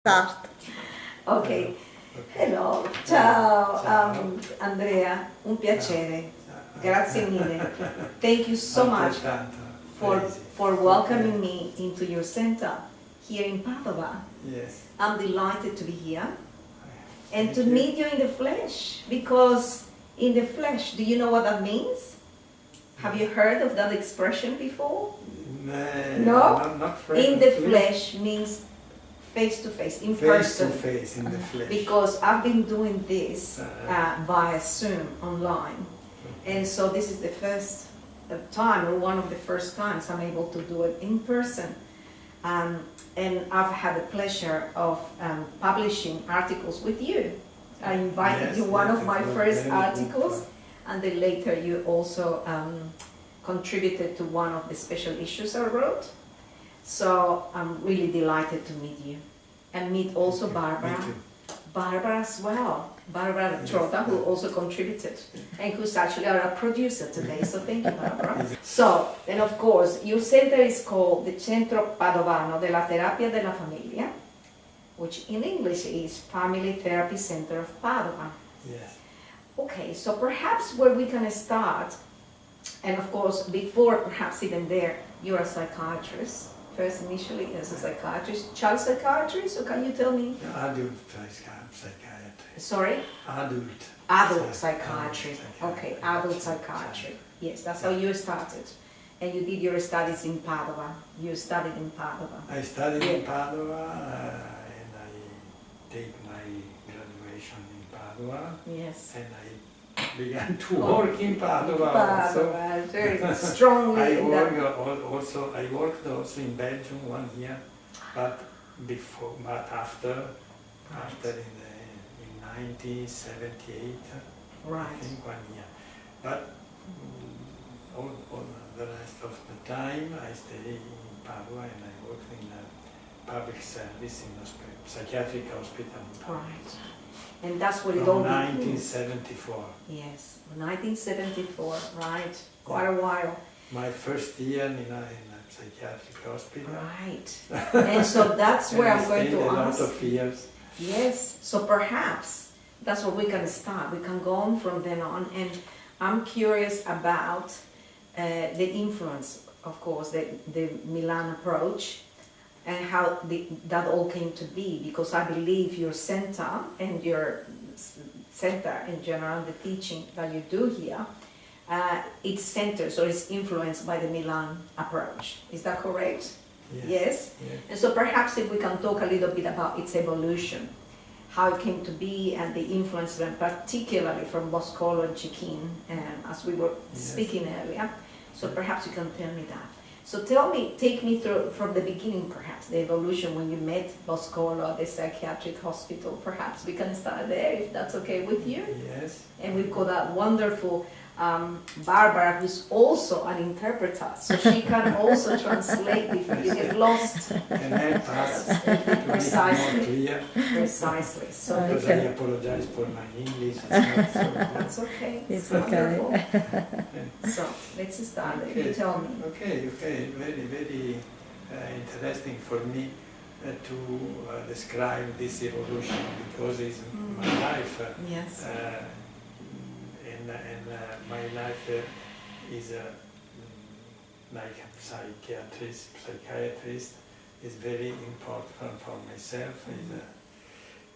Start. Ok. Hello, ciao, Andrea, un piacere. Grazie mille. Thank you so much for welcoming me into your center here in Padua. Yes. I'm delighted to be here and to meet you in the flesh, because in the flesh, do you know what that means? Have you heard of that expression before? No? Not in the flesh means face to face, in person. Face to face, in the flesh. Because I've been doing this via Zoom online. And so this is the first time, or one of the first times I'm able to do it in person. And I've had the pleasure of publishing articles with you. I invited you one of my first articles, and then later you also contributed to one of the special issues I wrote. So I'm really delighted to meet you. And meet also Barbara. Barbara as well. Barbara Trota, who also contributed, and who's actually our producer today. So thank you, Barbara. So, and of course, your center is called the Centro Padovano della Terapia della Famiglia, which in English is Family Therapy Center of Padua. Yes. Okay, so perhaps where we can start, and of course, before perhaps even there, you're a psychiatrist. First, initially as a psychiatrist, child psychiatrist, or can you tell me? Adult psychiatry. Sorry? Adult psychiatry. Okay, adult psychiatry. Yes, that's how you started. And you did your studies in Padua. You studied in Padua. I studied in Padua, and I did my graduation in Padua. Yes. And I began to work in Padua. Also. Very strongly. I worked also in Belgium 1 year, but after in 1978, right. I think 1 year. But all the rest of the time I stayed in Padua, and I worked in a public service in a psychiatric hospital in Padua. Right. And that's what it all began. 1974. Yes, 1974, right. Quite a while. My first year in a psychiatric hospital. Right. And so that's where I'm going to ask. A lot of years. Yes. So perhaps that's where we can start. We can go on from then on. And I'm curious about the influence, of course, the Milan approach, and how that all came to be, because I believe your center and your center in general, the teaching that you do here, it's centers or it's influenced by the Milan approach. Is that correct? Yes. Yes? Yes. And so perhaps if we can talk a little bit about its evolution, how it came to be, and the influence particularly from Boscolo and Cecchin, as we were speaking earlier. So perhaps you can tell me that. So take me through from the beginning, perhaps, the evolution when you met Boscolo at the psychiatric hospital. Perhaps we can start there, if that's okay with you. Yes. And we've got that wonderful Barbara, who's also an interpreter, so she can also translate if you get lost. And help us Precisely. more clear. Precisely. So because I apologize for my English. It's not so good. that's okay. It's wonderful. okay. So let's start. Okay. You tell me. Okay. Very interesting for me to describe this evolution, because it's my life. Yes. And my life is like a psychiatrist is very important for myself.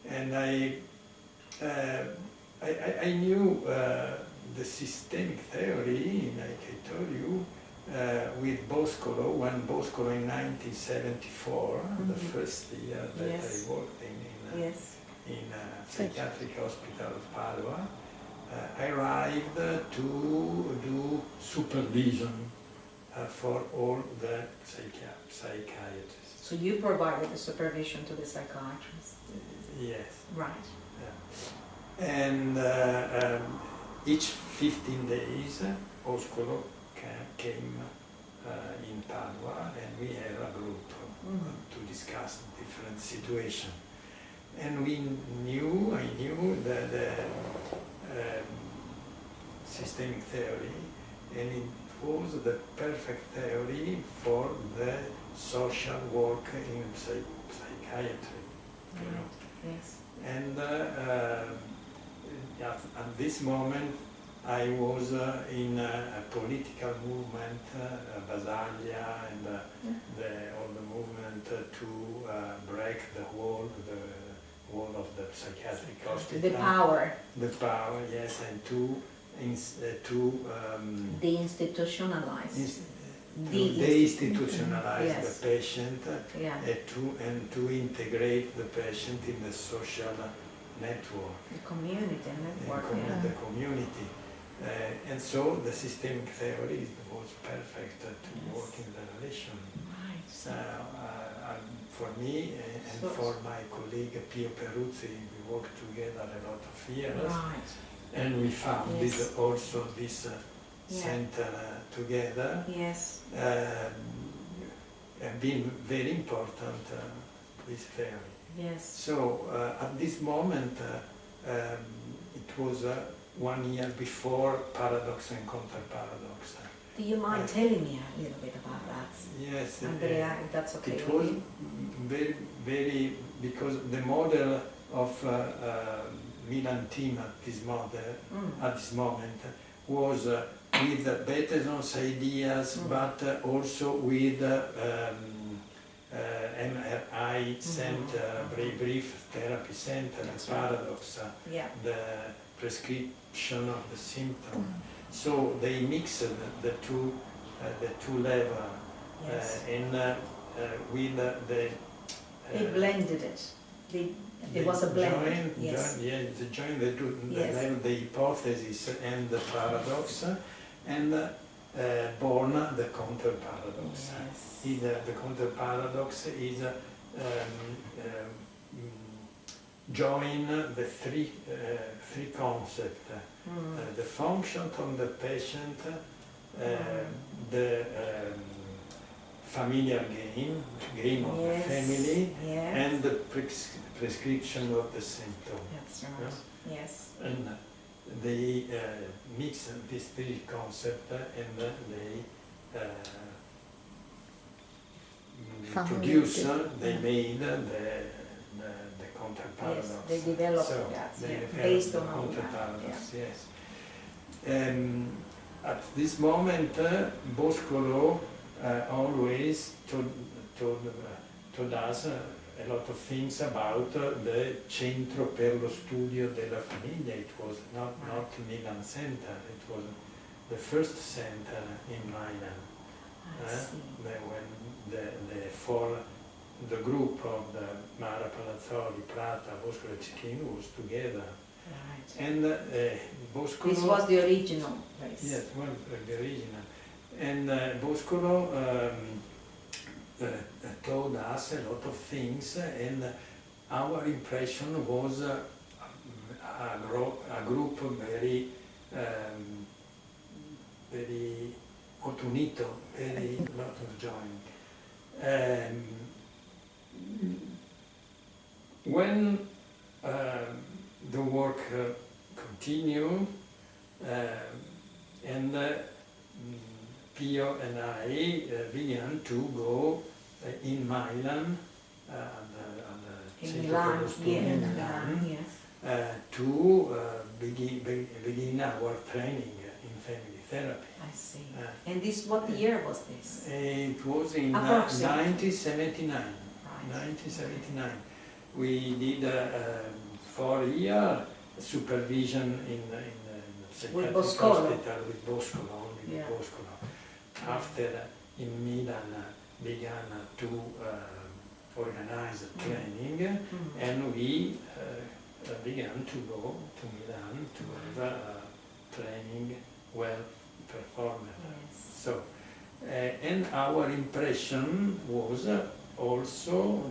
And I knew the systemic theory, like I told you, with Boscolo, when Boscolo in 1974, the first year that I worked in a psychiatric hospital of Padua, I arrived to do supervision for all the psychiatrists. So you provided the supervision to the psychiatrist? Yes. Right. Yeah. And each 15 days, Boscolo came in Padua, and we had a group to discuss different situations. And I knew that the systemic theory, and it was the perfect theory for the social work in psychiatry. you know. Yes. And at this moment I was in a political movement, Basaglia, and all the movement to break the wall of the psychiatric hospital. The power. The power, yes, and to deinstitutionalize. Deinstitutionalize Yes. the patient, Yeah. and to integrate the patient in the social network. The community network. The community. And so the systemic theory was perfect to work in the relation. Right. For me and So- for my colleague Pio Peruzzi, we worked together a lot of years, Right. and we found Yes. this Yeah. center together. Yes. And been very important, this theory. Yes. So at this moment, it was 1 year before paradox and counter-paradox. Do you mind telling me a little bit about that? Yes, Andrea, if that's okay it with was you? very, because the model of Milan team at this moment was with Peterson's ideas, but also with MRI center, brief therapy center, and paradox, the prescription of the symptom. So they mixed the two levels, and with the they blended it. It was a blend. The join the hypothesis and the paradox, and born the counter-paradox. Yes. The counter-paradox is join the three concepts, the function of the patient, the familiar game of the family, and the prescription of the symptom. That's right. Yes. And they mix these three concepts, and they produce, they made the counter-paradox. Yes, they developed that, based on all counter-paradox, yes. At this moment, Boscolo always told us a lot of things about the Centro per lo Studio della Famiglia. It was not Milan Center, it was the first center in Milan. When the group of the Mara Palazzoli, Prata, Boscolo and Cecchin was together. Right. And Boscolo... This was the original place. Yes, well, the original. And Boscolo told us a lot of things, and our impression was a group very unito, very lot of joy. When the work continued, and Pio and I began to go in Milan, in Milan, to begin our training in family therapy. I see. And this, what year was this? It was in 1979. Right. 1979. We did 4 years supervision in psychiatric hospital with Boscolo, only with Boscolo. After in Milan began to organize training, and we began to go to Milan to have training well performed. Yes. So, and our impression was also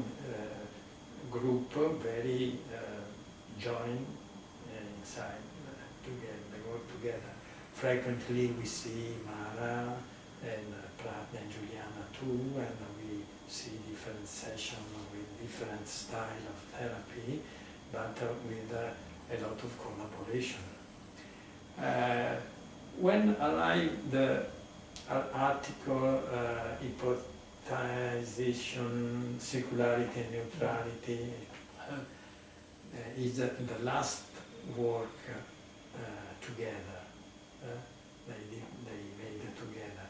group very joined inside together, they work together. Frequently we see Mara and Prata and Giuliana too, and we see different sessions with different style of therapy, but with a lot of collaboration. When arrived the article hypothesization, circularity and neutrality, is the last work together. They made it together.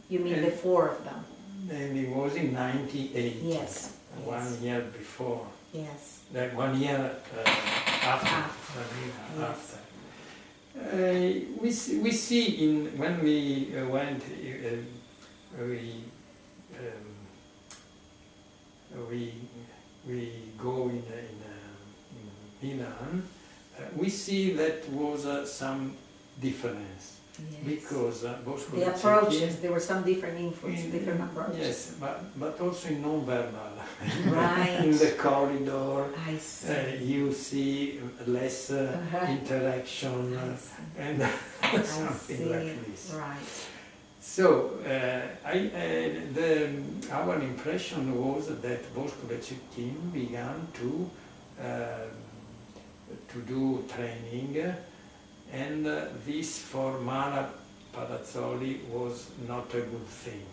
You mean And the four of them? And it was in 98. Yes. 1 year before. Yes. 1 year after. Yes. We see in when we went, we go in Milan. We see that was some difference. Yes. Because Boscolo The and approaches, Cecchin, there were some different influences, different approaches. yes, but also in non-verbal. Right. In the corridor, I see. you see less interaction and something like this. Right. So our impression was that Boscolo and Cecchin began to do training. And this for Mara Palazzoli was not a good thing,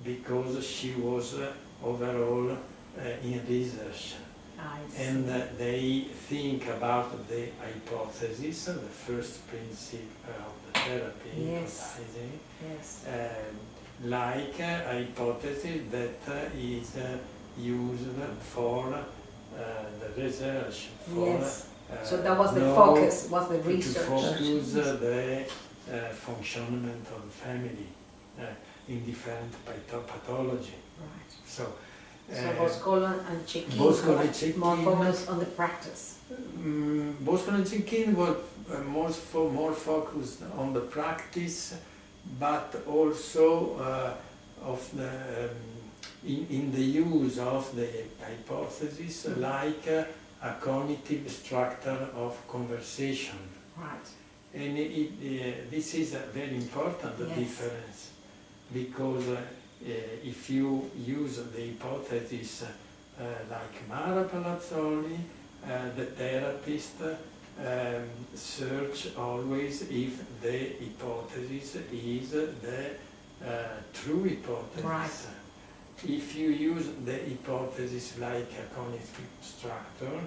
because she was overall in research. And they think about the hypothesis, the first principle of the therapy, yes. comprising, Yes. like a hypothesis that is used for the research, for yes. So that was the focus, was the research. To focus the functionment of the family in different pathology. Right. So Boscolo and Cecchin more focused on the practice. Boscolo and Cecchin was more focused on the practice, but also of the in the use of the hypothesis, like a cognitive structure of conversation. Right. And this is a very important difference, because if you use the hypothesis like Mara Palazzoli, the therapist search always if the hypothesis is the true hypothesis. Right. If you use the hypothesis like a cognitive structure,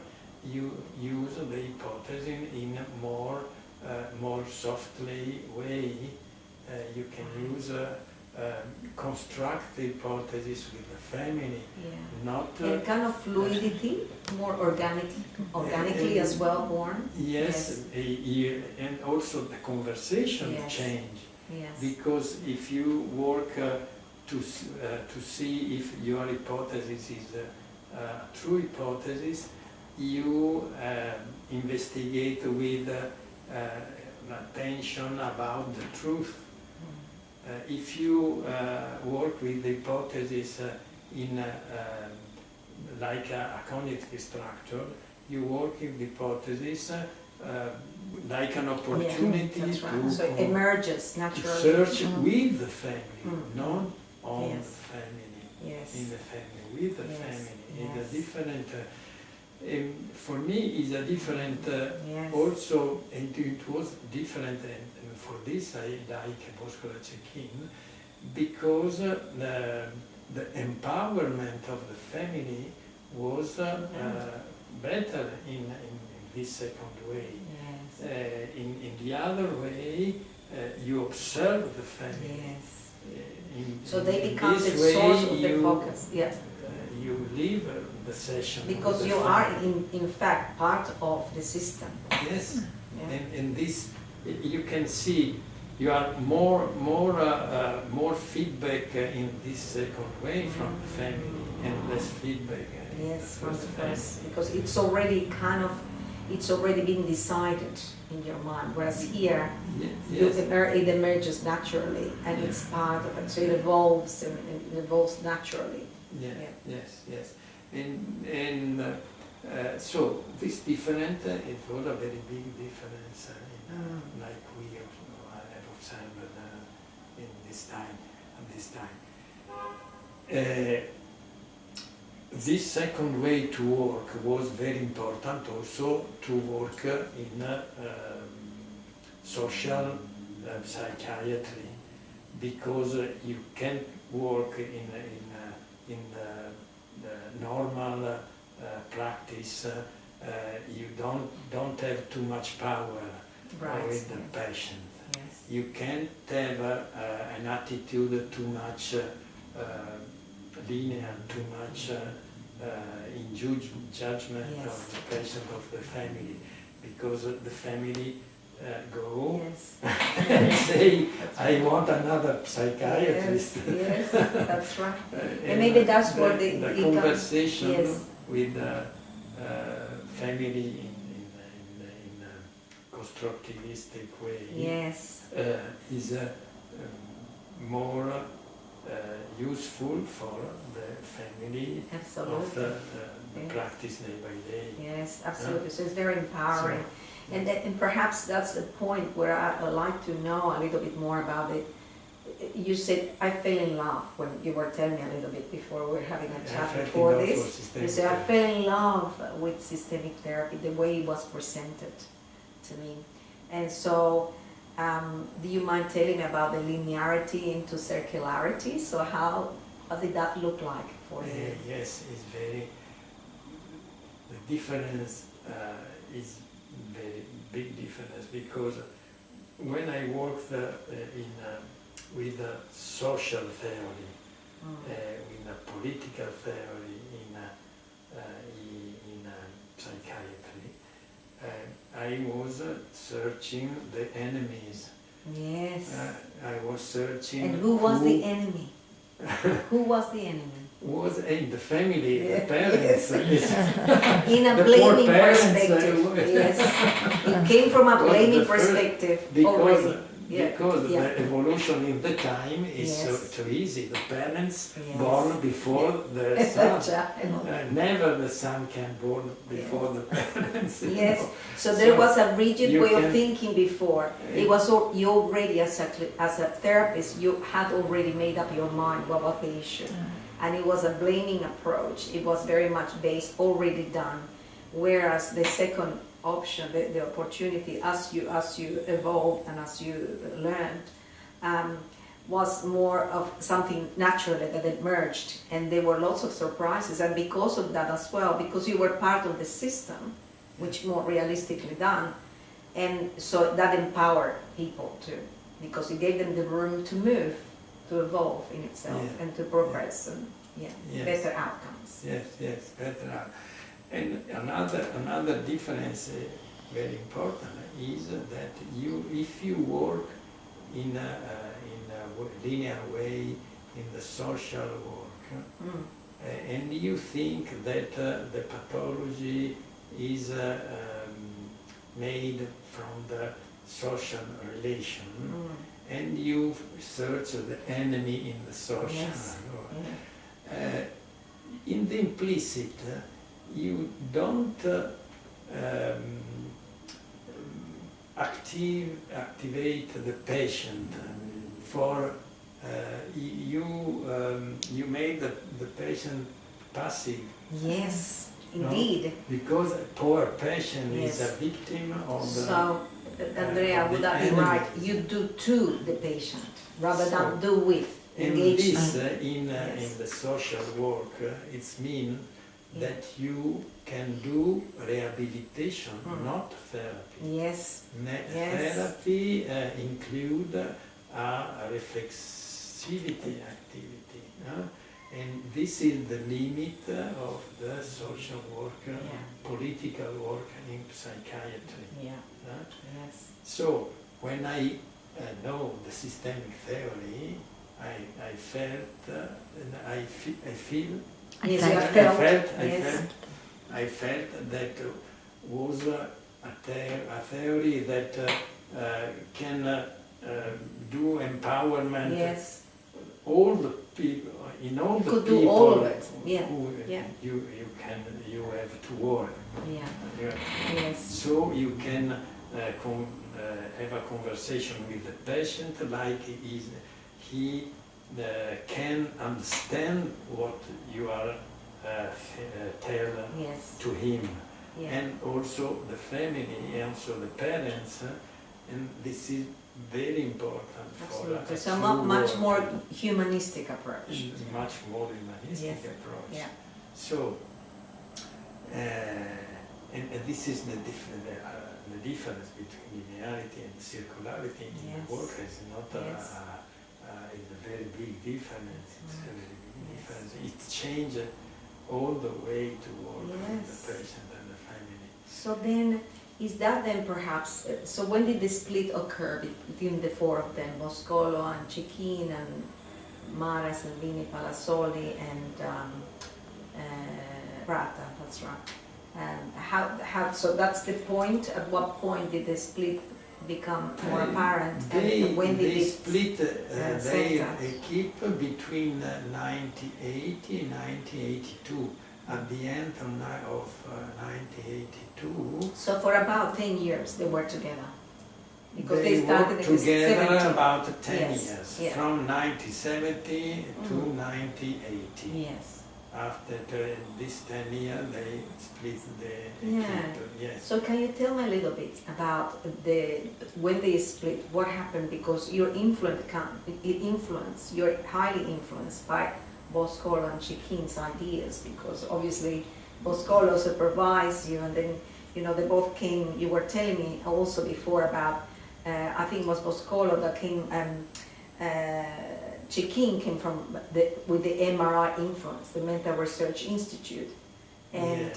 you use the hypothesis in a more softly way. You can use construct the hypothesis with the family, not and kind of fluidity, more organically as well born. Yes, and also the conversation change. Yes. Because if you work to see if your hypothesis is a true hypothesis, you investigate with attention about the truth. If you work with the hypothesis in like a cognitive structure, you work with the hypothesis like an opportunity to so it emerges naturally. Search with the family, not on the family, in the family, with the family. It's a different, for me it's a different, also, and it was different, and for this I like Boscolo and Cecchin, because the empowerment of the family was better in this second way. In the other way, you observe the family. So they become the source of the focus. You leave the session. Because you are in fact part of the system. Yes, and this you can see. You are more feedback in this second way from the family, and less feedback. From the first, because it's already been decided in your mind, whereas here it emerges naturally, and it's part of it, so it evolves and it evolves naturally. Yes, and so this different, it was a very big difference, like we have observed in this time, at this time. This second way to work was very important also to work in social psychiatry, because you can't work in the normal practice, you don't have too much power with the patient. Yes. You can't have an attitude too much lenient, too much in judgment Yes. of the patient, of the family, because the family go and say, I want another psychiatrist. Yes, that's right. And maybe that's what the conversation with the family in a constructivistic way is more useful for the family of the practice day by day. Yes, absolutely. So it's very empowering. And perhaps that's the point where I'd like to know a little bit more about it. You said, I fell in love when you were telling me a little bit before we were having a chat before this. You said, I fell in love with systemic therapy, the way it was presented to me. And so, do you mind telling me about the linearity into circularity? So how did that look like for you? Yes, it's very, the difference is very big difference, because when I worked with social theory, with a political theory in psychiatry, I was searching the enemies. Yes. I was searching. And who was the enemy? Who was the enemy? Was in the family, the parents. Yes. In a blaming perspective. Yes. It came from a blaming perspective already. Because the evolution in the time is so easy. The parents born before the son. Never the son can born before the parents. Yes. So there was a rigid way of thinking before. It was you already, as a therapist, you had already made up your mind what was the issue. And it was a blaming approach. It was very much based, already done. Whereas the second option, the opportunity, as you evolved and as you learned, was more of something natural that emerged, and there were lots of surprises. And because of that as well, because you were part of the system, which more realistically done, and so that empowered people too, because it gave them the room to move, to evolve in itself, and to progress, and better outcomes. Yes, better outcomes. And another difference, very important, is that if you work in a linear way in the social work, and you think that the pathology is made from the social relation, and you search the enemy in the social, in the implicit, you don't activate the patient for you made the patient passive. Yes, indeed. No? Because a poor patient is a victim of the. So, Andrea, would that be right? You do to the patient rather than do with. And this in the social work, it's mean that you can do rehabilitation, not therapy. Yes. Therapy include a reflexivity activity, and this is the limit of the social work, political work in psychiatry. So when I know the systemic theory, I felt, I felt that was a theory that can do empowerment. Yes. All the people, in all the could people do all of it. who you have to work. Yes. So you can have a conversation with the patient like he can understand what you are tell to him, and also the family, and also the parents, and this is very important. Absolutely. For so much more humanistic approach. Much more humanistic approach. Yeah. So And this is the difference between linearity and circularity in the work is not is a very big difference. It's a very big difference. It changes all the way to work with the patient and the family. So then, is that then perhaps, so when did the split occur between the four of them, Boscolo and Cecchin and Mara Selvini-Palazzoli and Prata, that's right. So that's the point, at what point did the split become more apparent? And when did they split their keep between 1980 and 1982. At the end of 1982. So for about 10 years they were together? Because they started worked together 70. about 10 years, yeah. From 1970 to 1980. Yes. After this 10 years, they split the keep. Yes. So can you tell me a little bit about when they split, what happened? Because you're highly influenced by Boscolo and Cecchin's ideas, because obviously Boscolo supervised you, and then they both came. You were telling me also before about I think it was Boscolo that came. Cecchin came from with the MRI influence, the Mental Research Institute, and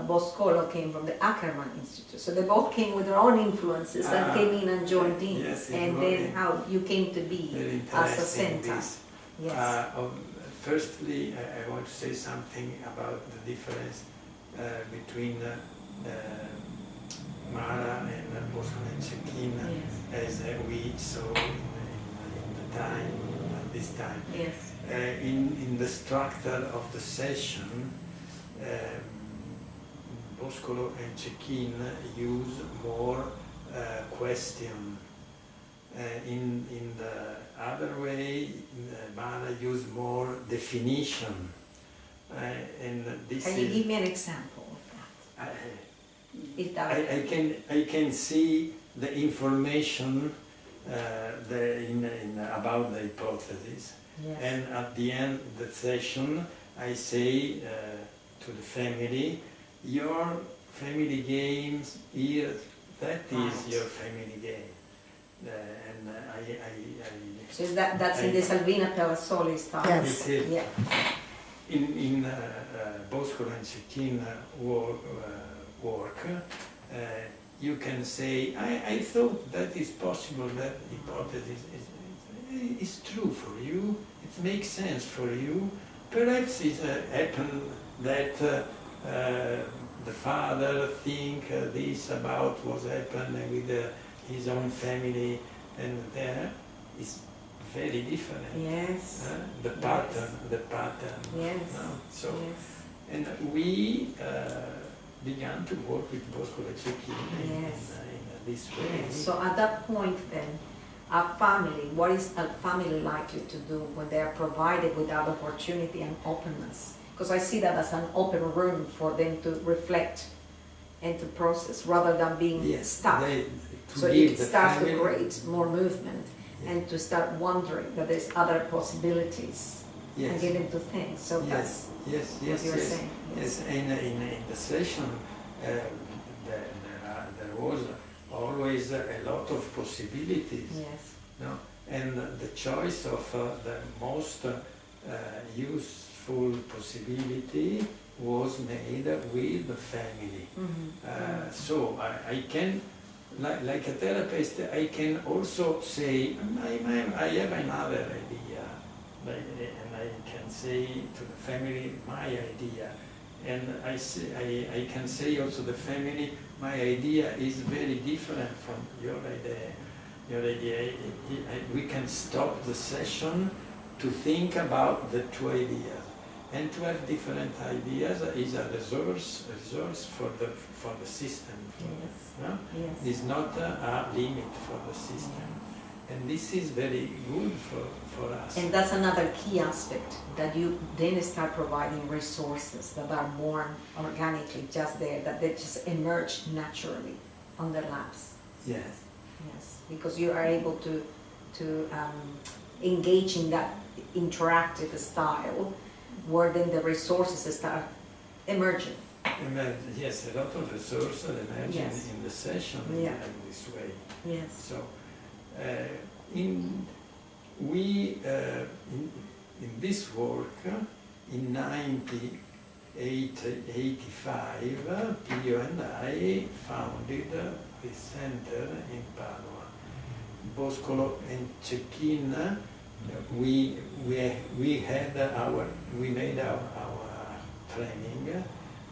Boscolo came from the Ackerman Institute. So they both came with their own influences and came in and joined in. Yes, and then how you came to be as a center. Yes. Firstly, I want to say something about the difference between Mara and Boscolo and Cecchin, as we saw in the time, at this time. Yes. In the structure of the session, Boscolo and Cecchin use more question. In the other way, Mara use more definition. And this Can you give me an example of that? I can see the information about the hypothesis, and at the end of the session, I say to the family, your family games here, that is your family game. So that's in the Selvini-Palazzoli style? Yes. Yeah. In Boscolo and Cecchin work, you can say, I thought that is possible, that hypothesis is true for you, it makes sense for you. Perhaps it happened that the father think this about what happened with his own family, and there is very different. Yes. The pattern. Yes. No? So, and we began to work with Boscolo and Cecchin in this way. Yes. So at that point then, what is a family likely to do when they are provided with that opportunity and openness? Because I see that as an open room for them to reflect and to process, rather than being stuck. So it starts to create more movement and to start wondering that there's other possibilities and get into things. So that's what you're saying. Yes, and in the session there was always a lot of possibilities. Yes. No? And the choice of the most useful possibility was made with the family. So I can, like a therapist, I can also say, I have another idea, and I can say to the family my idea, and I can say also the family, my idea is very different from your idea. We can stop the session to think about the two ideas. And to have different ideas is a resource for the system. No? It's not a limit for the system. And this is very good for us. And that's another key aspect, that you then start providing resources that are born organically just there, that they just emerge naturally on their laps. Yes. Yes, because you are able to engage in that interactive style, where then the resources start emerging Yes, a lot of resources emerge Yes. in the session Yeah. in this way. Yes. So, in this work, in 1985, Pio and I founded this center in Padua. Boscolo and Cecchin, we made our training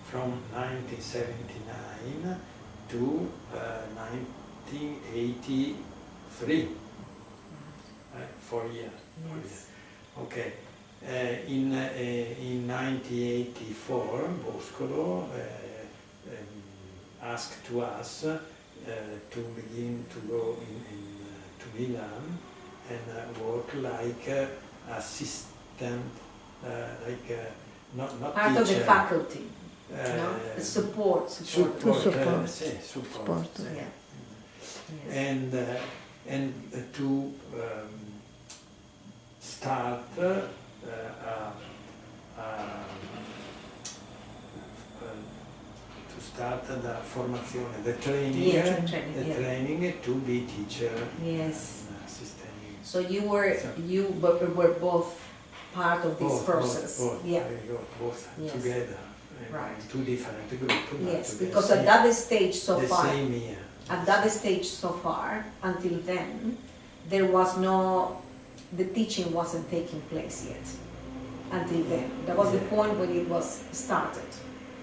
from 1979 to 1983. 4 years. Yes. Okay. In 1984, Boscolo asked to us to begin to go to Milan and work like assistant, not Part teacher. of the faculty, no? The support. Support. Yeah. And to start the formazione, the training, training to be teacher. Yes. And assistant. So you were both part of this process. Both, yeah. Both Yes. together. Right. Two different groups. Yes, because at that stage so far. The same year. At that stage so far, until then, there was the teaching wasn't taking place yet. Until then, that was the point when it was started.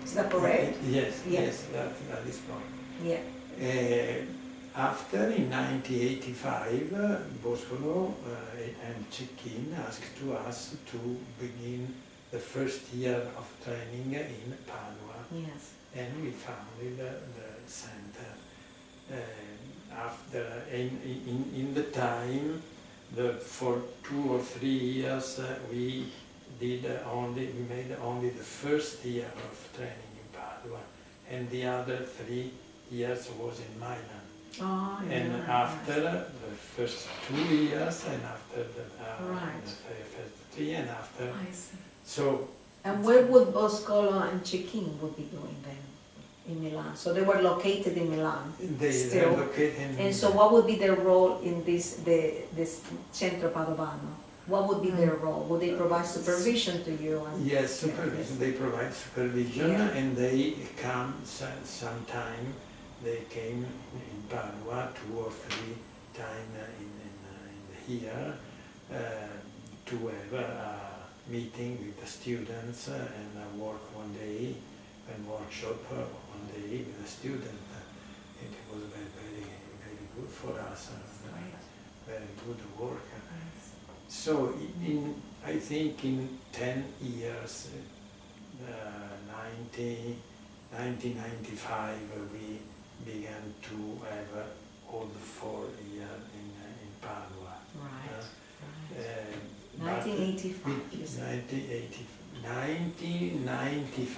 Is that correct? Yes, Yeah. yes, that is point. Yeah. After, in 1985, Boscolo and Cecchin asked to us to begin the first year of training in Padua. Yes. And we founded the center. In the time, for 2 or 3 years, we made only the first year of training in Padua, and the other 3 years was in Milan. Oh, And yeah. after the first 2 years, and after the Right. first 3, and after, I see. so. And where would Boscolo and Cecchin would be doing then? In Milan. So they were located in Milan. They are located in. And so what would be their role in this Centro Padovano? What would be their role? Would they provide supervision to you? Yes, supervision. They provide supervision, and they come sometime. They came in Padua 2 or 3 times in the year to have a meeting with the students and work one day and workshop one day with the student. It was very good for us. Very good work. So I think in 10 years, 1995, we began to have all the 4 years in Padua. Right. 1985.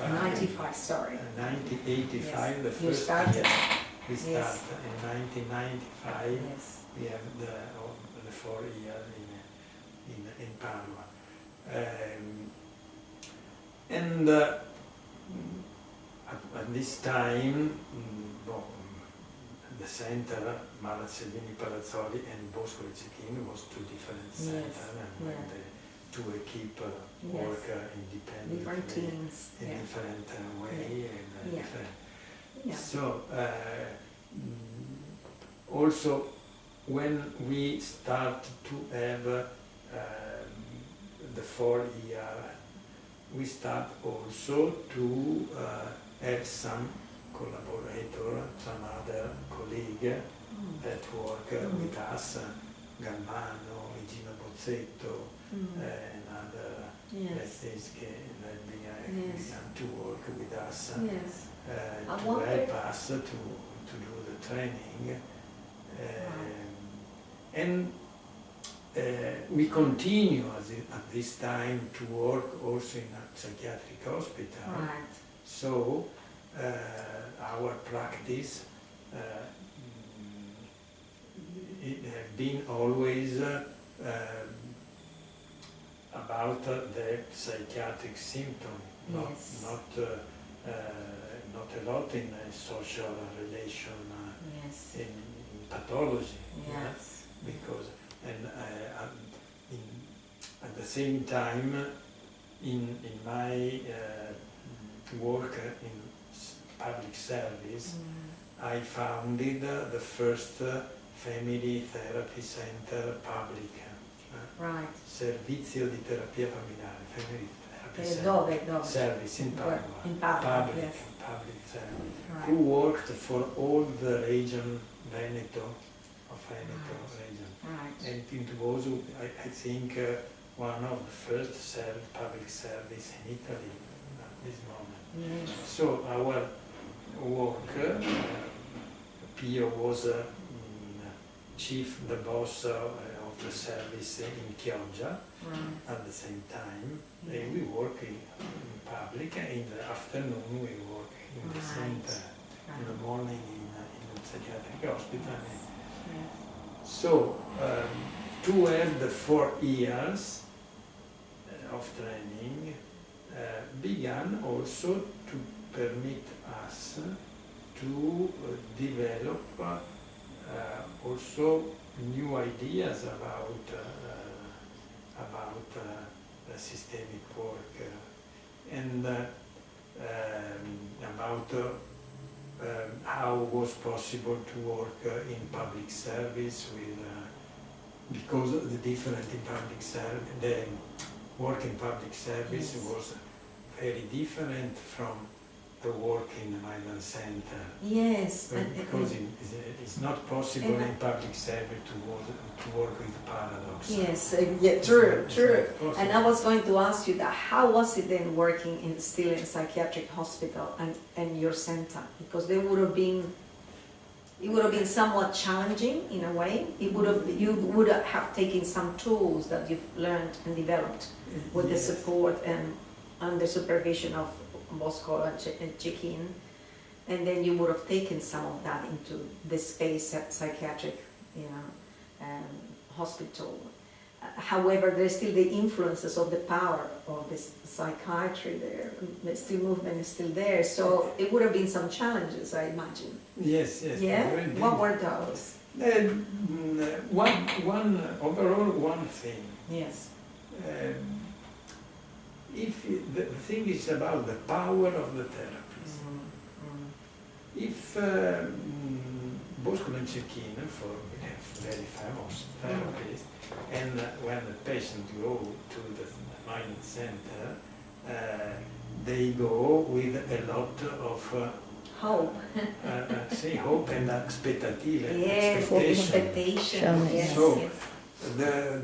95, sorry. 1985, Yes. the You first started. year. We Yes. started in 1995. Yes. We have the 4 years in Padua. And at this time, the center, Mara Selvini-Palazzoli and Boscolo and Cecchin was 2 different centers, and the 2 equipes work independently. Different teams. In different way. And different. So, also, when we start to have the 4 year, we start also to have some collaborator, some other colleague that work with us, Galvano, Gino Bozzetto, and other ladies that began to work with us to help us to do the training. And we continue at this time to work also in a psychiatric hospital. Right. So our practice it has been always about the psychiatric symptom, not not a lot in social relation, Yes. in pathology. Yes. Because, at the same time, in my work in public service, I founded the first family therapy center public, Right. Servizio di Terapia Familiare, Family Therapy Dove? Service in Padua, In Padua, public, yes. public service, Right. who worked for all the region Veneto, of Veneto region. Right. And it was, I think, one of the first public service in Italy at this moment. Yes. So our work, Pio was chief, the boss of the service in Chioggia Right. at the same time. And we work in public, and in the afternoon we work in the Right. center, in the morning in the psychiatric hospital. Yes. So, to have the 4 years of training began also to permit us to develop also new ideas about systemic work and about how was possible to work in public service with because the different in public service, the work in public service Yes. was very different from the work in the Milan Center. Yes. Because it's not possible in public service to work with paradox. Yes, yeah, true, It's true. not possible. And I was going to ask you that, how was it then working still in psychiatric hospital and your center? Because it would have been somewhat challenging in a way. You would have taken some tools that you've learned and developed with the Yes. support and under supervision of Boscolo and Cecchin, and then you would have taken some of that into the space at psychiatric, hospital. However, there's still the influences of the power of this psychiatry there. The still movement is still there, so it would have been some challenges, I imagine. Yes, yes. Yeah. very What were those? One thing. Yes. If the thing is about the power of the therapist. If Boscolo and Cecchin, for very famous therapists, and when the patient go to the mind center, they go with a lot of Hope. hope and expectative. Yes, expectation. Yes, So, yes.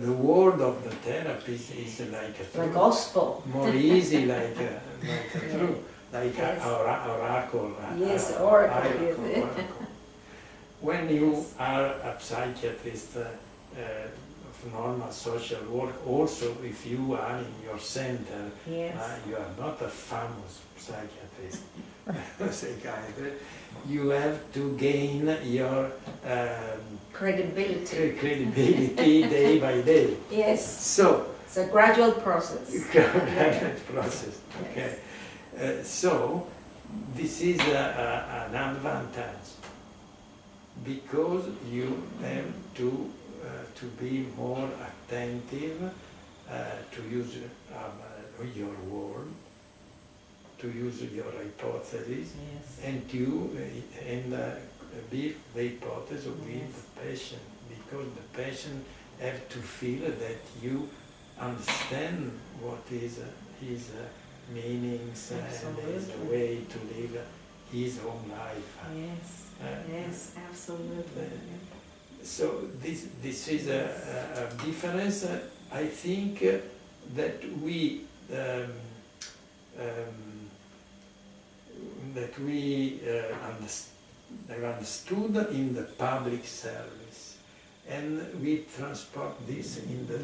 The word of the therapist is like a The truth. gospel. More easy, like a truth, like Yes. oracle. Yes, oracle, yes. oracle. When you are a psychiatrist of normal social work, also if you are in your center, Yes. you are not a famous psychiatrist, psychiatrist, you have to gain your credibility day by day. Yes. So, It's a gradual process. gradual process. Okay. Yes. So, this is an advantage because you have to be more attentive to use your word, to use your hypothesis, Yes. and build the hypothesis with the patient, because the patient have to feel that you understand what is his meanings and his Absolutely. way to live his own life. Yes. Yes, absolutely. So this is a difference. I think that we have understood in the public service, and we transport this in the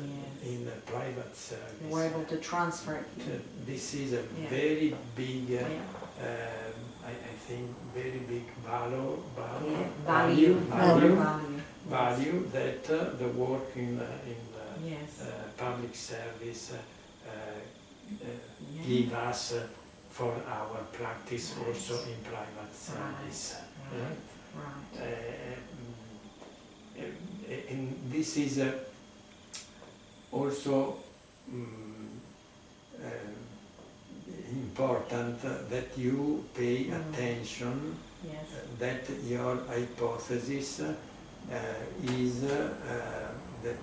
private service. You were able to transfer it. This is a Yeah. very big, Yeah. I think, very big value that the work in the Yes. public service Yeah. give us for our practice Right. also in private service. Right. And this is also important that you pay attention Yes. that your hypothesis is the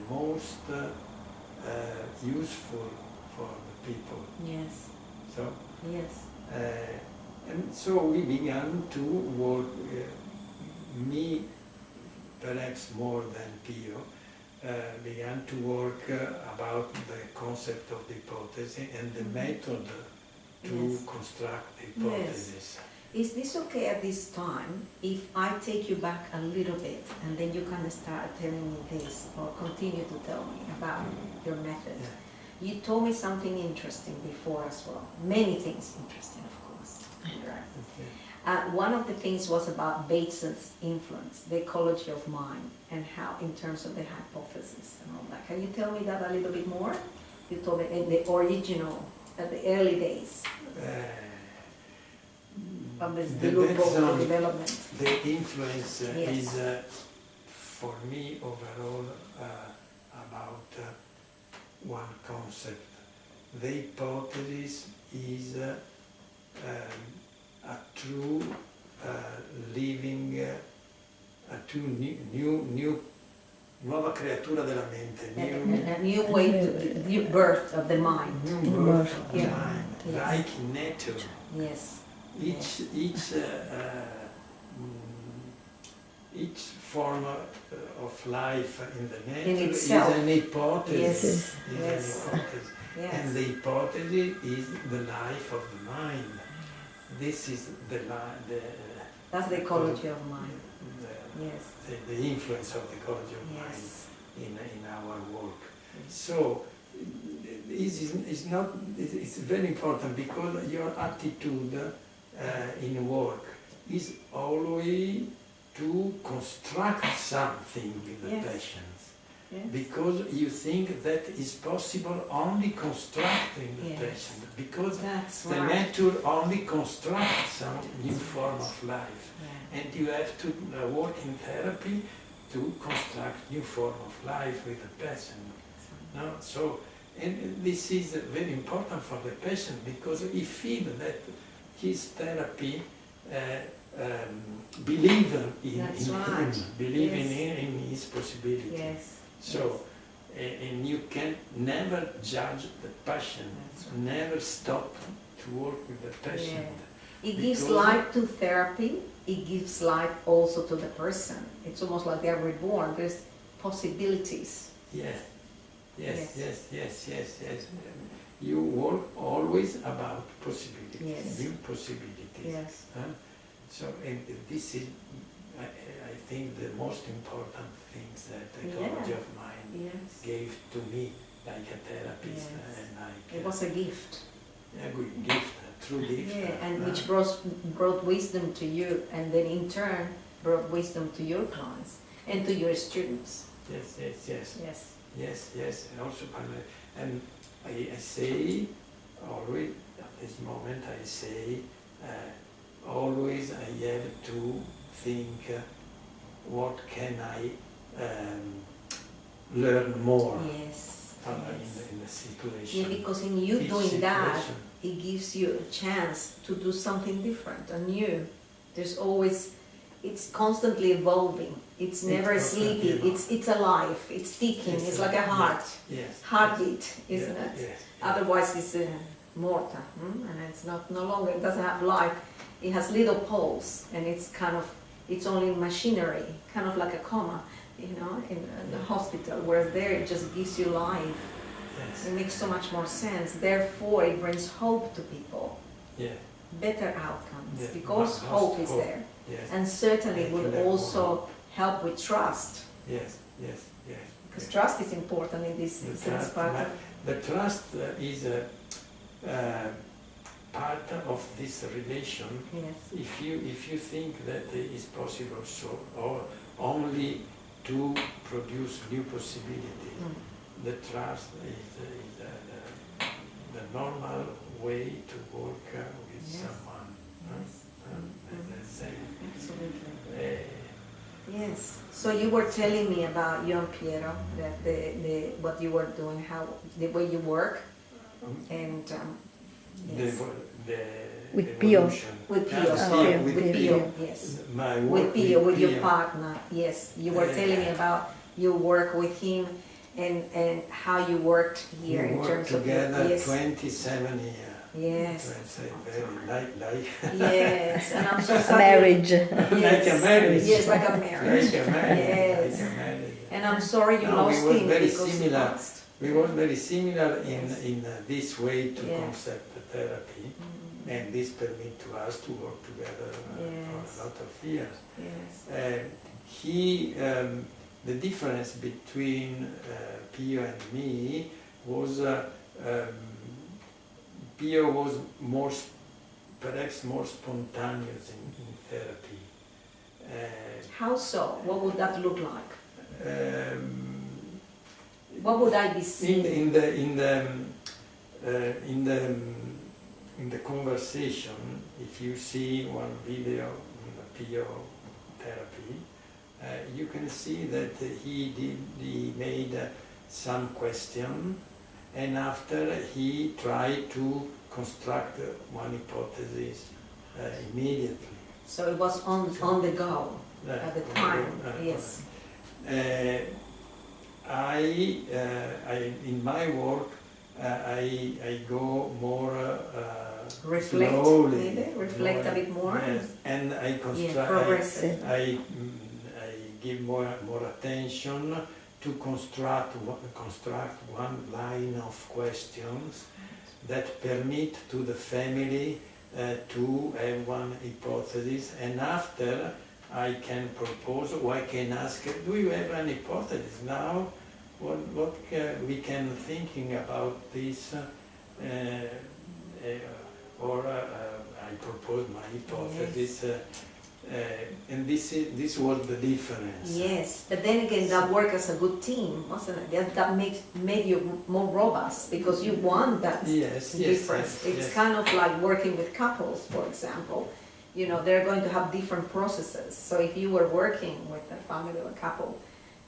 most useful for the people. Yes. So, Yes. and so we began to work, me perhaps more than Pio, began to work about the concept of the hypothesis and the method to Yes. construct the hypothesis. Is this okay at this time if I take you back a little bit and then you kind of start telling me this or continue to tell me about your method? Yeah. You told me something interesting before as well. Many things interesting, of course. Right. Okay. One of the things was about Bates's influence, the ecology of mind, and how in terms of the hypothesis and all that. Can you tell me that a little bit more? You told me in the original, at the early days of the development. The influence Yes. is, for me, overall, about one concept. The hypothesis is a true living, a true nuova creatura della mente, A new way to, new birth of the mind. new birth of the Yeah. mind, Yes. like in nature. Yes. Each form of life in the nature In is itself. an hypothesis. Yes. Is Yes. an hypothesis. Yes. And the hypothesis is the life of the mind. This is That's the ecology of mind. Yes. The influence of the ecology of Yes. mind in our work. So it's very important because your attitude in work is always to construct something with the Yes. patients. Yes. Because you think that is possible only constructing the Yes. patient. Because That's the right. nature only constructs some new form of life. Yeah. And you have to work in therapy to construct new form of life with the patient. No? So, and this is very important for the patient because he feels that his therapy believe in That's him, right. believe Yes. in his possibility. Yes. So, and you can never judge the patient, That's right. never stop to work with the patient. It gives Because- life to therapy, it gives life also to the person. It's almost like they are reborn, there's possibilities. Yes, yes, Yes. yes, yes, yes, yes. You work always about possibilities, Yes. new possibilities. Yes. Huh? So, and this is, I think, the most important things that the ecology Yeah. of mind Yes. gave to me, like a therapist, Yes. and like It was a gift. a good gift, a true gift. Yeah, and which brought wisdom to you, and then in turn brought wisdom to your clients and to your students. Yes, yes, yes. Yes. Yes, yes, and also, and I say, always, at this moment, I say, always I have to think, what can I learn more Yes. in the situation. Yeah, because in you Each doing that, situation. it gives you a chance to do something different and new. There's always, it's constantly evolving. It's never constantly sleepy. evolving. It's alive. It's ticking. It's like a heart, Yes. heartbeat, Yes, isn't it? Yes. Otherwise, it's mortar, and it's not no longer. It doesn't have life. It has little pulse, and it's kind of, it's only machinery, kind of like a coma, you know, in the hospital. Whereas there, it just gives you life. Yes. It makes so much more sense. Therefore, it brings hope to people, Yeah. better outcomes, Yeah. because Most hope is hope. there. Yes. And certainly Making would them more also help with trust, Yes. Yes. Yes. because yes. trust is important in this The sense trust, part of. the trust is a part of this relation. Yes. If you think that it is possible so, or only to produce new possibilities, Mm. the trust is the normal way to work with Yes. someone. Yes. Absolutely. Yes. So you were telling me about you and Piero, that the what you were doing, how the way you work, and yes. With Pio. evolution. With Pio, Ah, sorry, with with Pio. Pio, yes. My With work Pio, with your Pio. partner, yes. You were telling me about you work with him and how you worked here We in worked terms of together yes, 27 years. yes, Let's say very like yes. And I'm so A sorry. marriage. like a marriage. Yes, like a marriage. Like a marriage. Yes. Like a marriage. And I'm sorry you No, lost we was him very because he similar. passed. We were very similar Yes. in this way to Yeah. concept the therapy, and this permit to us to work together for Yes. a lot of years. Yes. The difference between Pio and me was Pio was perhaps more spontaneous in therapy. How so? What would that look like? Um, What would I be seeing? in the conversation, if you see one video on the Pio therapy, you can see that he made some question, and after he tried to construct one hypothesis immediately. So it was on the go at the time. Yes. In my work, I go more Reflect, slowly, maybe? Reflect a bit more? Yes, and I Yeah, progressive. I give more attention to construct one line of questions that permit to the family to have one hypothesis, and after I can propose, or I can ask, do you have an hypothesis now? What we can thinking about this, or I propose my hypothesis, and this was the difference. Yes, but then again, that worked as a good team, wasn't it? That made you more robust because you want that Yes, difference. yes, It's yes. kind of like working with couples, for example. You know, they're going to have different processes. So if you were working with a family or a couple,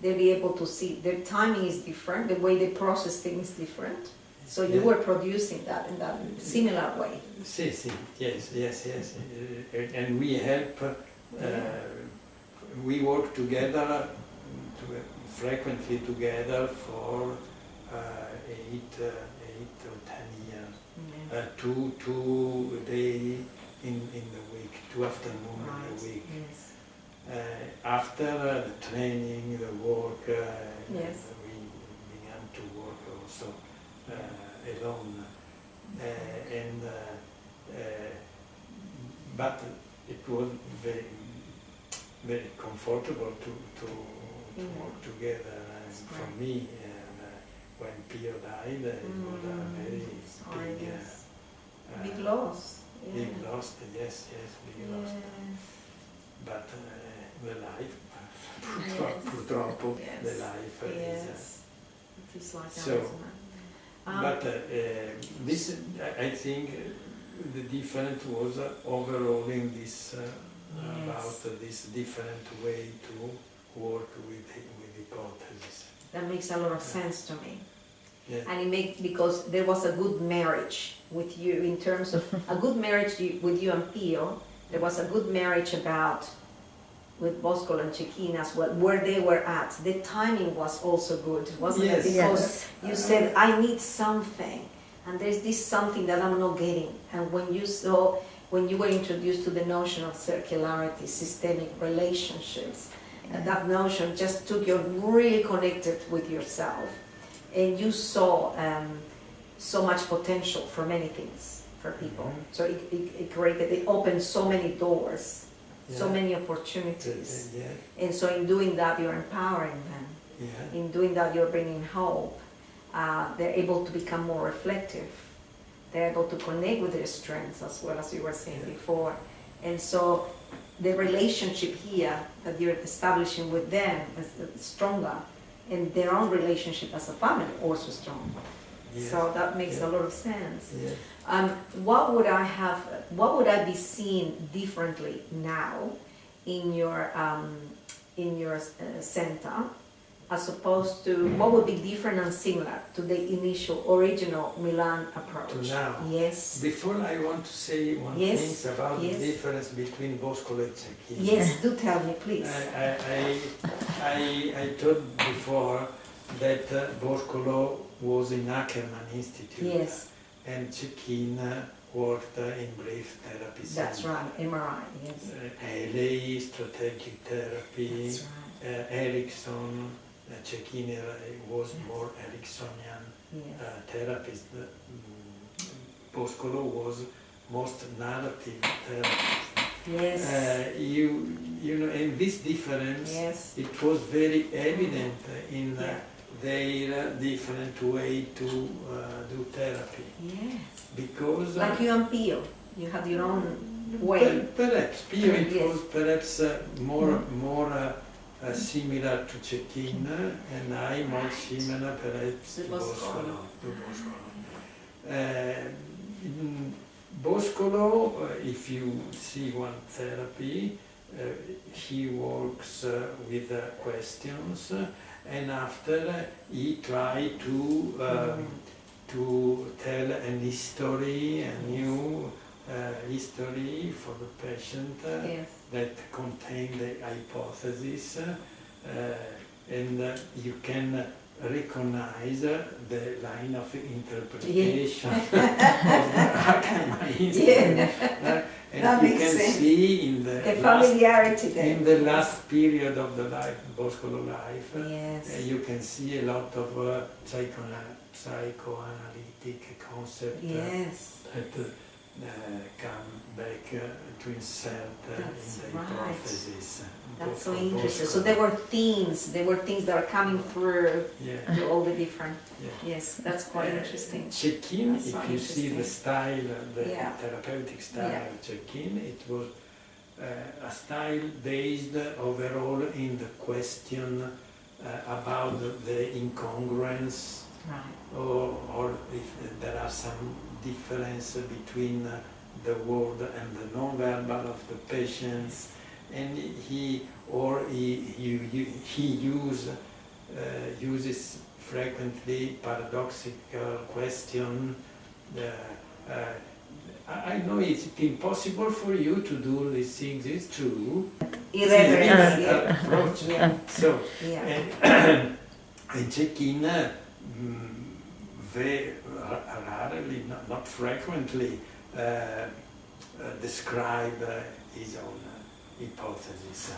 they'll be able to see their timing is different, the way they process things is different. So you Yeah. were producing that in that similar way. Yes, yes. And we help, we work together, frequently together for 8 or 10 years. Yeah. 2 days in the week, 2 afternoons in Right. the week. Yes. After the training, the work, Yes. we began to work also alone. But it was very, very comfortable to work together. And for right. me, when Pio died, it was a very Sorry, big, yes. Big loss. Yeah. big loss. Yes, big loss. Yes. But the life, Yes. purtroppo, Yes. the life Yes. It is like that, so, isn't it? but this, I think, the difference was overall in this about this different way to work with hypothesis. That makes a lot of sense to me. Yeah. And it makes, because there was a good marriage with you in terms of a good marriage with you and Pio. There was a good marriage with Boscolo and Cecchin as well, where they were at. The timing was also good, wasn't Yes. it? Because Yes. you said, I need something, and there's this something that I'm not getting. And when you were introduced to the notion of circularity, systemic relationships, and that notion just took you really connected with yourself. And you saw so much potential for many things for people. So it opened so many doors. So many opportunities. Yeah. And so in doing that, you're empowering them. Yeah. In doing that, you're bringing hope. They're able to become more reflective. They're able to connect with their strengths as well, as you were saying before. And so the relationship here that you're establishing with them is stronger, and their own relationship as a family also strong. Yes. So that makes a lot of sense. Yes. What would I be seeing differently now in your center, as opposed to what would be different and similar to the original Milan approach? To now. Yes. Before I want to say one thing about the difference between Boscolo and Cecchin. Yes, do tell me, please. I told before that Boscolo was in Ackerman Institute. Yes. And Cecchin worked in brief therapy. That's right, MRI, yes. LA, strategic therapy, That's right. Erickson. Cecchin was more Ericksonian therapist. Boscolo was most narrative therapist. Yes. You know, and this difference, it was very evident in their different way to do therapy. Yes. Because like you and Pio, you had your own way. Perhaps Pio it was perhaps more similar to Cecchin, and I more similar perhaps to Boscolo. Boscolo, if you see one therapy, he works with questions, and after he try to tell an history, a new history for the patient that contain the hypothesis, and you can recognize the line of interpretation of the Ackerman Institute. And you can see in the familiarity in the last period of the life, Boscolo life, you can see a lot of psychoanalytic concepts that come back to insert in the hypothesis. That's so interesting. So there were themes that are coming through to all the different. Yes, that's quite interesting. Cecchin, if you see the style, the therapeutic style of Cecchin, it was a style based overall in the question about the incongruence, or if there are some difference between the word and the non-verbal of the patients, and he uses frequently paradoxical question. I know it's impossible for you to do these things, it's true. Irreverence, approach. So, and Cecchin very rarely, not frequently, describe his own hypothesis.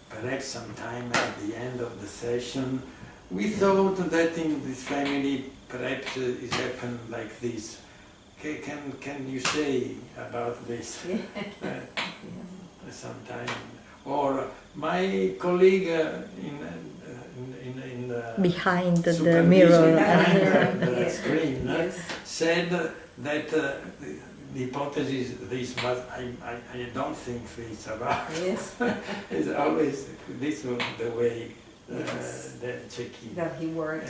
Perhaps sometime at the end of the session, we thought that in this family perhaps it happened like this. Can you say about this? Sometime, or my colleague in behind the mirror, behind the screen, said that the hypothesis this, but I don't think this about. It's always this was the way the Cecchin that he worked.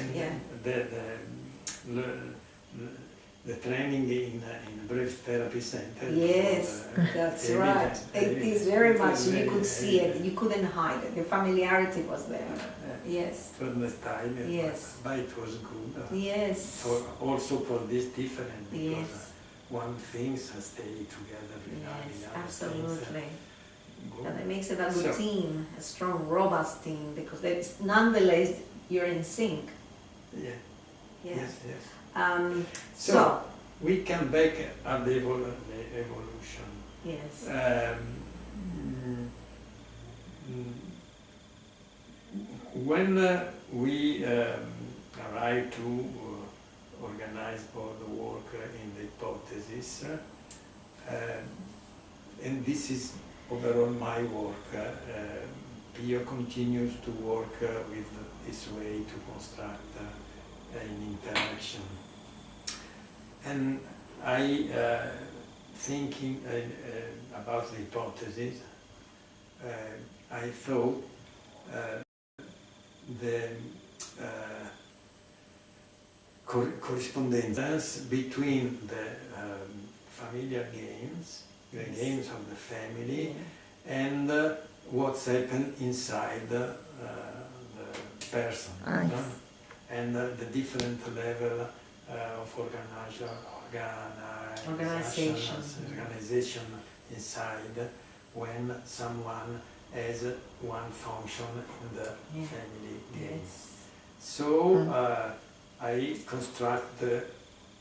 The training in brief therapy center. Yes, that's right. It is very much. You could see it. You couldn't hide it. The familiarity was there. Yes. From the style. Yes. But it was good. Yes. Also for this different, because one thing stay together. Yes, absolutely. And it makes it a good team, a strong, robust team, because it's nonetheless you're in sync. Yes. So we come back at the evolution. Yes. When we arrived to organize all the work in the hypothesis, and this is overall my work, Pio continues to work with this way to construct an interaction. And I, thinking about the hypothesis, I thought the correspondence between the familiar games, the games of the family, and what's happened inside the person, and the different level of organization inside when someone has one function in the family games. So I construct the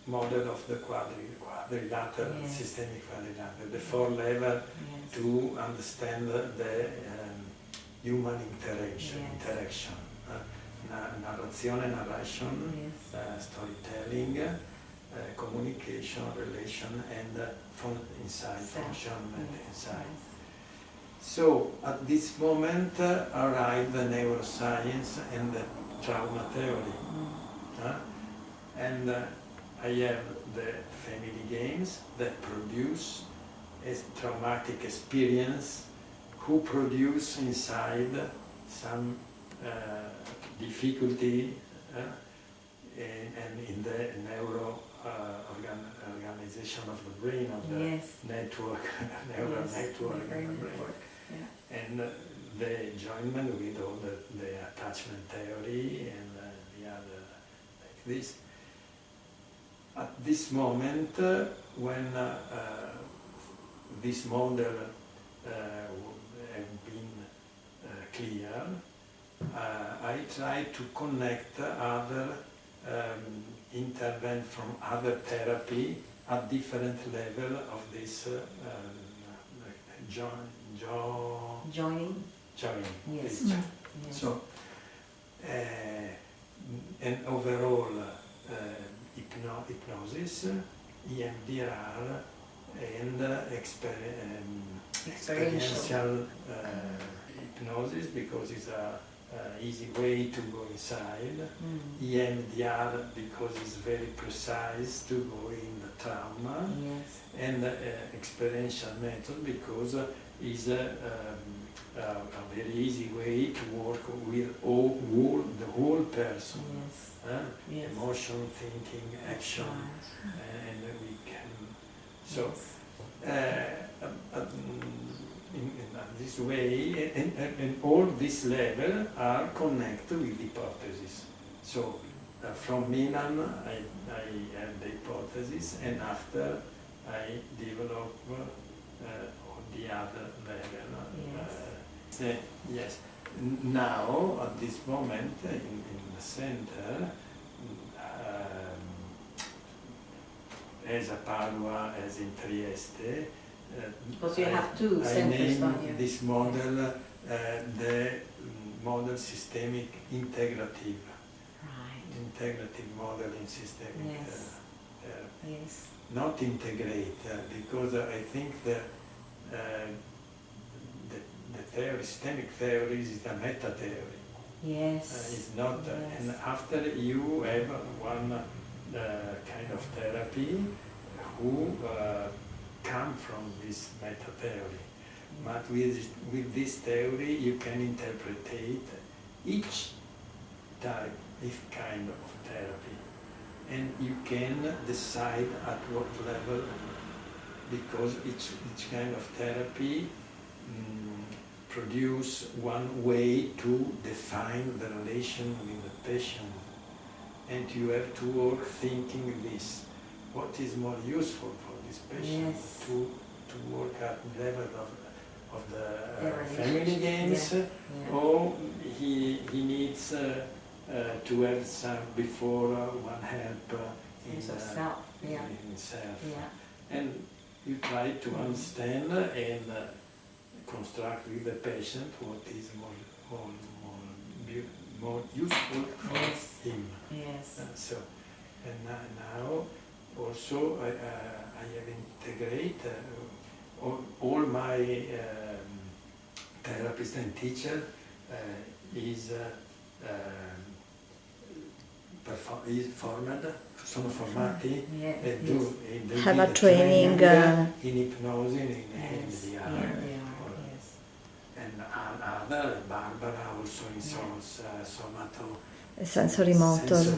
model of the quadrilateral, systemic quadrilateral, the four level to understand the human interaction. Narration, storytelling, communication, relation, and function inside. So at this moment arrive the neuroscience and the trauma theory. And I have the family games that produce a traumatic experience, who produce inside some difficulty and in the organization of the brain, of the network, neural network in the brain. And the joinment with all the attachment theory and the other like this. At this moment, when this model has been clear, I try to connect other intervent from other therapy at different level of this joining. Yes. So, and overall hypnosis, EMDR, and experiential hypnosis, because it's a easy way to go inside. EMDR because it's very precise to go in the trauma. And experiential method because it's a very easy way to work with the whole person. Emotion, thinking, action, and we can. So in this way, and all these levels are connected with hypothesis. So from Milan, I have the hypothesis, and after I develop all the other level. Yes. Now, at this moment, in the center, as a Padua, as in Trieste, because you have two centers, don't you? This model, the model systemic integrative. Integrative model in systemic therapy. Not integrate, because I think the theory, systemic theory is a meta theory. It's not, and after you have one kind of therapy who come from this meta theory. But with this theory you can interpret each type, each kind of therapy. And you can decide at what level, because each kind of therapy produce one way to define the relation with the patient. And you have to work thinking this. What is more useful for this patient to work at the level of the family games, or he needs to have some before one help in himself. And you try to understand and construct with the patient what is more useful for him. So, and now also I have integrate all my therapists and teacher sono formati e they have a training in hypnosis in EMDR. And other, Barbara also in sensory motor. Other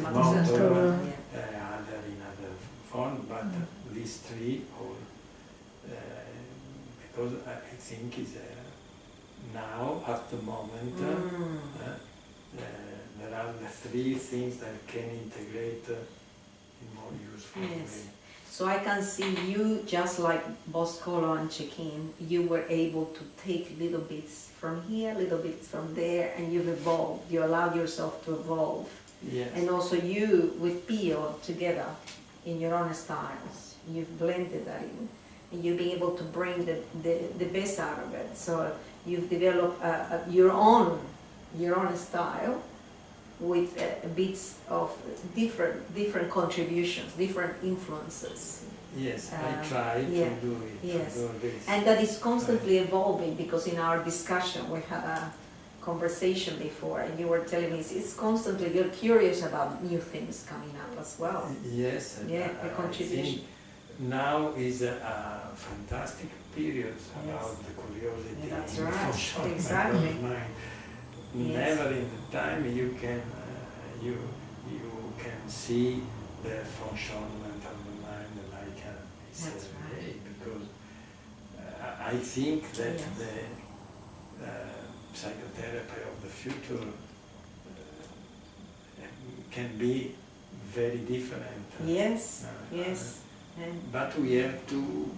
in other form, but these three all, because I think is now at the moment there are the three things that can integrate in more useful way. So I can see you, just like Boscolo and Cecchin, you were able to take little bits from here, little bits from there, and you've evolved. You allowed yourself to evolve. Yes. And also you with Pio together in your own styles. You've blended that in. And you've been able to bring the best out of it. So you've developed your own style with bits of different contributions, different influences. Yes, I try to do it. Yes. To do this. And that is constantly evolving, because in our discussion we had a conversation before, and you were telling me it's constantly, you're curious about new things coming up as well. Yes, Yeah, the contribution. I think now is a fantastic period about the curiosity. That's in the right, functional exactly. mind. Yes. Never in the time you can see the functionment of the mind like this way, because I think that the psychotherapy of the future can be very different. Yes, yes. But we have to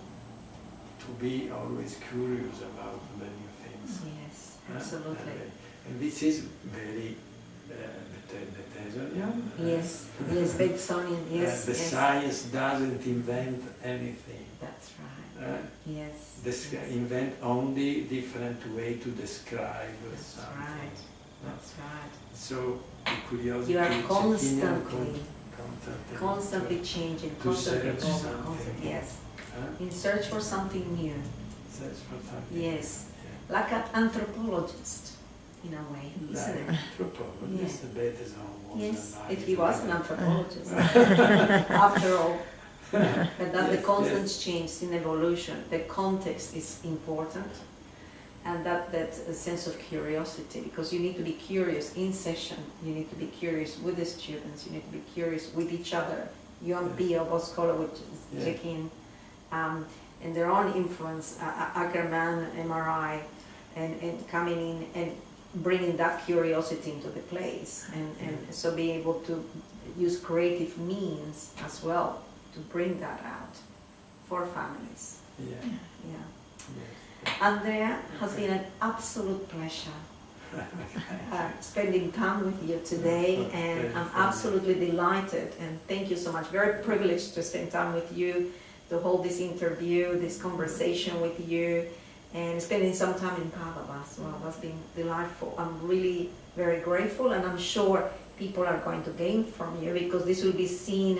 be always curious about the new things. Yes, absolutely. And this is very Bethesdian. Yes, yes, Bethesdian, yes. The science doesn't invent anything. That's right. Yes. Invent only different way to describe something. Right. That's right. So the curiosity. You are constantly changing, to constantly search evolving, something. yes. In search for something new. Search for something. Yes. Like an anthropologist, in a way, isn't it? Anthropologist, the Bethesdian was. Yes, if he was an anthropologist, after all. But that's the constant change in evolution. The context is important, and that sense of curiosity, because you need to be curious in session, you need to be curious with the students, you need to be curious with each other. You and Pio, Boscolo with Cecchin, and their own influence, Ackerman, MRI, and coming in and bringing that curiosity into the place, and so be able to use creative means as well to bring that out for families. Andrea, has been an absolute pleasure spending time with you today, and I'm absolutely delighted, and thank you so much. Very privileged to spend time with you, to hold this interview, this conversation with you, and spending some time in Padua as well. That's been delightful. I'm really very grateful, and I'm sure people are going to gain from you, because this will be seen,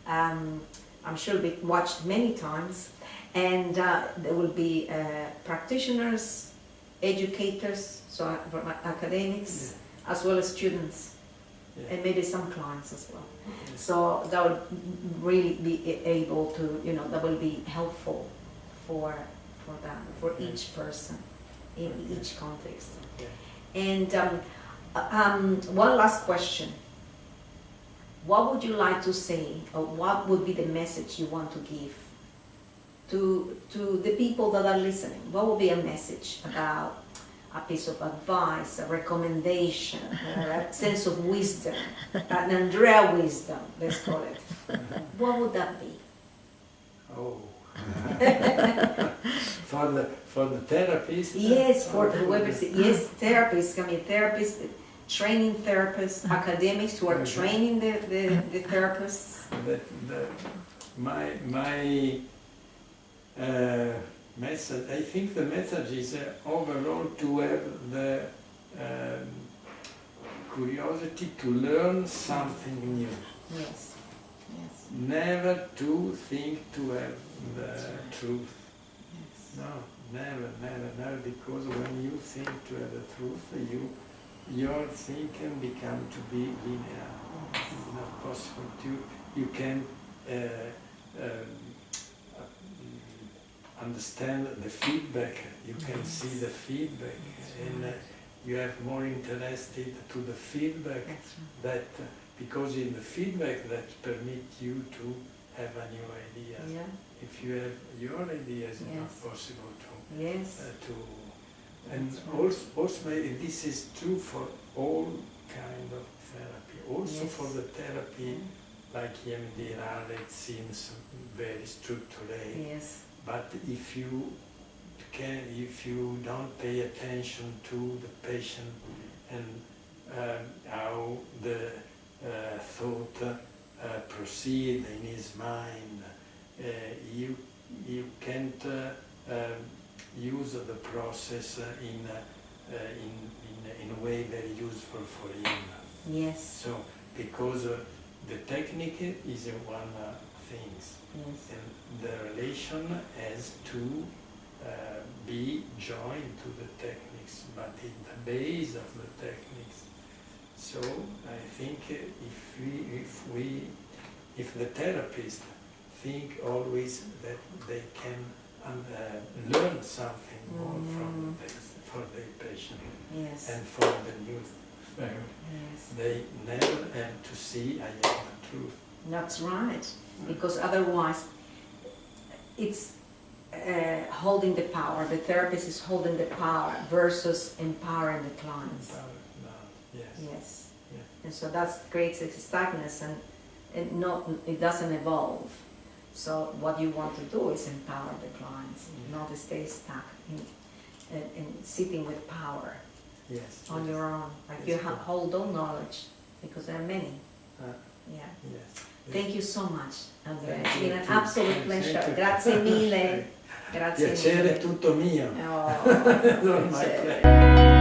I'm sure it'll be watched many times, and there will be practitioners, educators, so academics, as well as students, and maybe some clients as well. So that will really be able to, that will be helpful for them, for each person, in each context. And one last question. What would you like to say, or what would be the message you want to give to the people that are listening? What would be a message about a piece of advice, a recommendation, a sense of wisdom, an Andrea wisdom, let's call it? What would that be? Oh. For the therapist? Yes, for whoever, yes, therapists, therapists, training therapists, academics who are training the therapists. My message, I think the message is overall to have the curiosity to learn something new. Yes, yes. Never to think to have the truth. Yes. No, never, because when you think to have the truth, your thinking become to be linear. It's not possible you can understand the feedback, you can see the feedback, and you have more interested to the feedback that, because in the feedback that permit you to have a new idea. Yeah. If you have your ideas, it's not possible to. Yes. And also this is true for all kind of therapy. Also for the therapy like EMDR, it seems very structured. Yes. But if you don't pay attention to the patient and how the thought proceed in his mind, you can't use the process in a way very useful for him. Yes. So because the technique is one thing, and the relation has to be joined to the techniques, but in the base of the techniques. So I think if the therapist think always that they can learn something more for the patient and for the new they never have to see I have the truth. That's right, because otherwise it's holding the power. The therapist is holding the power versus empowering the clients. Yes. And so that creates a stagnance, and it doesn't evolve. So what you want to do is empower the clients, not stay stuck in sitting with power on your own. Like you hold on knowledge, because there are many. Thank you so much, Andrea. It's been an absolute pleasure. Grazie mille. Grazie Piacere mille. tutto mio. Oh, My pleasure.